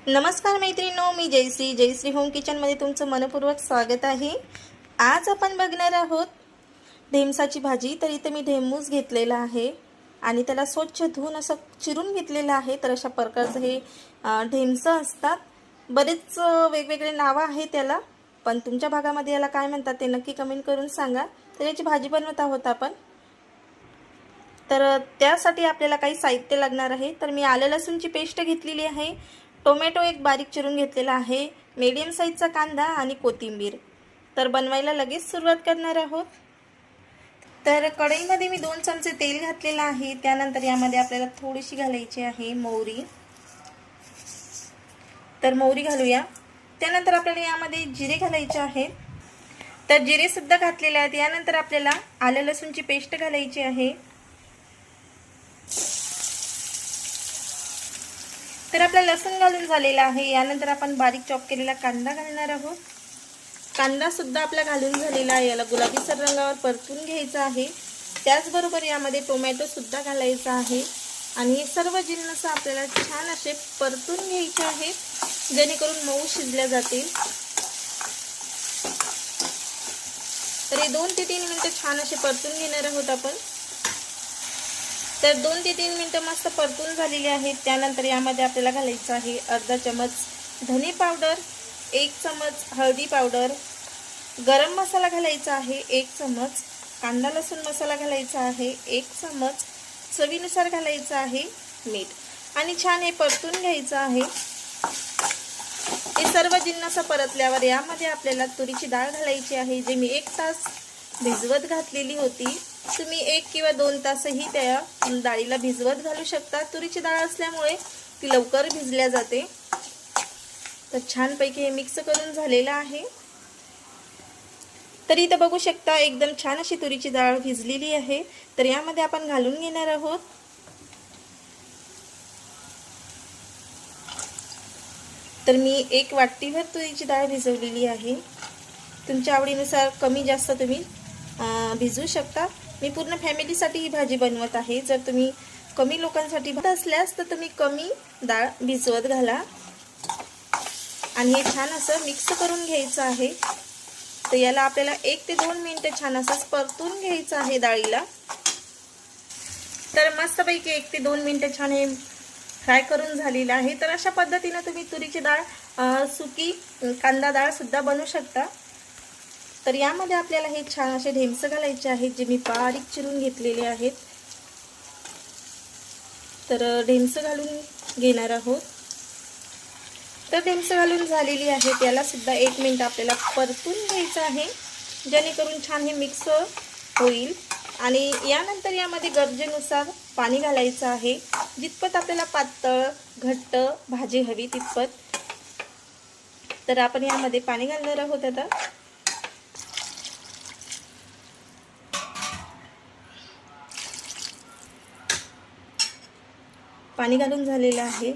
नमस्कार मैत्रिणींनो, मी जयश्री होम किचनमध्ये तुमचं मनपूर्वक स्वागत आहे। आज आपण बघणार आहोत ढेमसाची भाजी। तर इथे मी ढेमूस घेतलेला आहे आणि त्याला स्वच्छ धुवून असं चिरून घेतलेलं आहे। तर अशा प्रकारचं हे ढेमसं असतात। बरेच वेगवेगळे नावं आहेत त्याला, पण तुमच्या भागामध्ये याला काय म्हणतात ते नक्की कमेंट करून सांगा। तर याची भाजी बनवत आहोत आपण। तर त्यासाठी आपल्याला काही साहित्य लागणार आहे। तर मी आलं लसूणची पेस्ट घेतलेली आहे, टोमॅटो एक बारीक चिरून घेतलेला आहे, मीडियम साईजचा कांदा आणि कोथिंबीर। तर बनवायला लगेच सुरुवात करणार आहोत। तर कढईमध्ये मी 2 चमचे तेल घातलेलं आहे। त्यानंतर यामध्ये आपल्याला थोडीशी घालायची आहे मोहरी। तर मोहरी घालूया। त्यानंतर आपल्याला यामध्ये जिरे घालायचे आहेत। तर जिरे सुद्धा घातलेले आहेत। यानंतर आपल्याला आलं लसूणची पेस्ट घालायची आहे। तर आपला लसूण घालून झालेला आहे। यानंतर आपण बारीक चॉप केलेला कांदा घालणार आहोत। कांदा सुद्धा आपला घालून झालेला आहे। याला गुलाबीसर रंगावर परतून घ्यायचा आहे। त्याचबरोबर यामध्ये टोमॅटो सुद्धा घालायचा आहे आणि हे सर्व जिन्नस आपल्याला छान असे परतून घ्यायचे आहेत, जेणेकरून मऊ शिजल्या जातील। तर हे 2 ते 3 मिनिटं छान असे परतून घेणार आहोत आपण। तर 2 ते 3 मिनिटं मस्त परतून झालेली आहेत। त्यानंतर यामध्ये आपल्याला घालायचं आहे अर्धा चमच धने पावडर, 1 चमच हळदी पावडर, गरम मसाला घालायचा आहे 1 चमच, कांदा लसूण मसाला घालायचा आहे 1 चमच, चवीनुसार घालायचं आहे मीठ आणि छान हे परतून घ्यायचं आहे। हे सर्व जिन्नस परतल्यावर यामध्ये आपल्याला तुरीची डाळ घालायची आहे, जे मी 1 तास भिजवत घातलेली होती। तुम्ही 1 किंवा 2 तासही त्या डाळीला भिजवत घालू शकता। तुरीची डाळ असल्यामुळे ती लवकर भिजल्या जाते। तर छानपैकी हे मिक्स करून झालेलं आहे। तर इथे बघू शकता एकदम छान अशी तुरीची डाळ भिजलेली आहे। तर यामध्ये आपण घालून घेणार आहोत। तर मी 1 वाटीभर तुरीची डाळ भिजवलेली आहे। तुमच्या आवडीनुसार कमी जास्त तुम्ही भिजवू शकता। मी पूर्ण फॅमिलीसाठी ही भाजी बनवत आहे। जर तुम्ही कमी लोकांसाठी बनवत असल्यास तर तुम्ही कमी डाळ भिजवत घाला आणि हे छान असं मिक्स करून घ्यायचं आहे। तर याला आपल्याला 1 ते 2 मिनिटं छान असं परतून घ्यायचं आहे डाळीला। तर मस्तपैकी 1 ते 2 मिनिटं छान हे फ्राय करून झालेलं आहे। तर अशा पद्धतीने तुम्ही तुरीची डाळ सुकी कांदा डाळ सुद्धा बनवू शकता। तर यामध्ये आपल्याला हे छान असे ढेमसं घालायचे आहेत, जे मी बारीक चिरून घेतलेले आहेत। तर ढेमसं घालून घेणार आहोत। तर ढेमसं घालून झालेली आहे, त्याला सुद्धा 1 मिनिट आपल्याला परतून घ्यायचं आहे, जेणेकरून छान हे मिक्स होईल। आणि यानंतर यामध्ये गरजेनुसार पाणी घालायचं आहे, जितपत आपल्याला पातळ घट्ट भाजी हवी तितपत। तर आपण यामध्ये पाणी घालणार आहोत आता। पाणी घालून झालेलं आहे।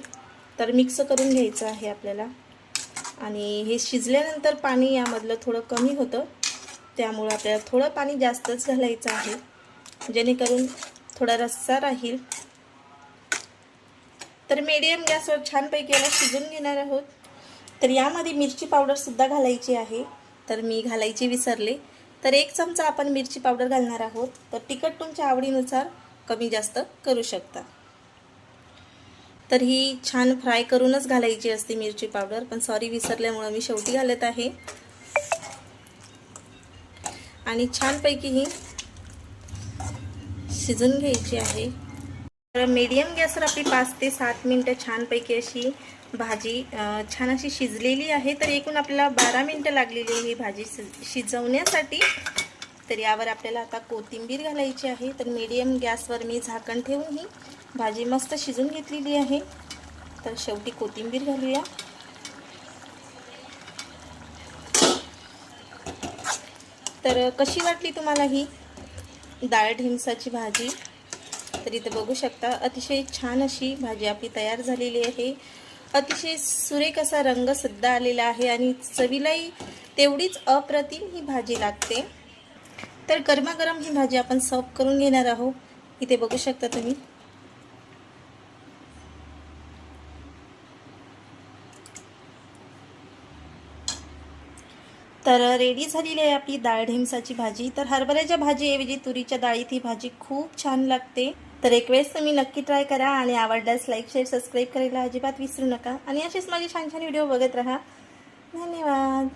तर मिक्स करून घ्यायचं आहे आपल्याला आणि हे शिजल्यानंतर पाणी यामधलं थोडं कमी होतं, त्यामुळे आपल्याला थोडं पाणी जास्तच घालायचं आहे, जेणेकरून थोडा रस्सा राहील। तर मीडियम गॅसवर छानपैकी याला शिजून घेणार आहोत। तर यामध्ये मिरची पावडर सुद्धा घालायची आहे, तर मी घालायची विसरले। तर 1 चमचा आपण मिरची पावडर घालणार आहोत। तर तिखट तुमच्या आवडीनुसार कमी जास्त करू शकता। तर ही छान फ्राय करूनच घालायची असते मिरची पावडर, पण सॉरी विसरल्यामुळे मी शेवटी घालत आहे। आणि छानपैकी ही शिजून घ्यायची आहे। तर मीडियम गॅसवर आपली 5 ते 7 मिनिटं छानपैकी अशी भाजी छान अशी शिजलेली आहे। तर एकूण आपल्याला 12 मिनिटं लागलेली आहे ही भाजी शिजवण्यासाठी। तर यावर आपल्याला आता कोथिंबीर घालायची आहे। तर मीडियम गॅसवर मी झाकण ठेवून ही भाजी मस्त शिजून घेतलेली आहे। तर शेवटी कोथिंबीर घालूया। तर कशी वाटली तुम्हाला ही डाळ ढेमसाची भाजी? तर इथे बघू शकता अतिशय छान अशी भाजी आपली तयार झालेली आहे। अतिशय सुरेख असा रंग सुद्धा आलेला आहे आणि चवीलाही तेवढीच अप्रतिम ही भाजी लागते। तर गरमागरम ही भाजी आपण सर्व करून घेणार आहोत। इथे बघू शकता तुम्ही। तर रेडी झालेली आहे आपली डाळ ढेमसाची भाजी. तर हरभऱ्याच्या भाजीऐवजी तुरीच्या डाळीत ही भाजी खूप छान लागते. तर एक वेळेस तुम्ही नक्की ट्राय करा आणि आवडल्यास लाईक शेअर सबस्क्राईब करायला अजिबात विसरू नका आणि असेच माझे छान छान व्हिडिओ बघत राहा. धन्यवाद.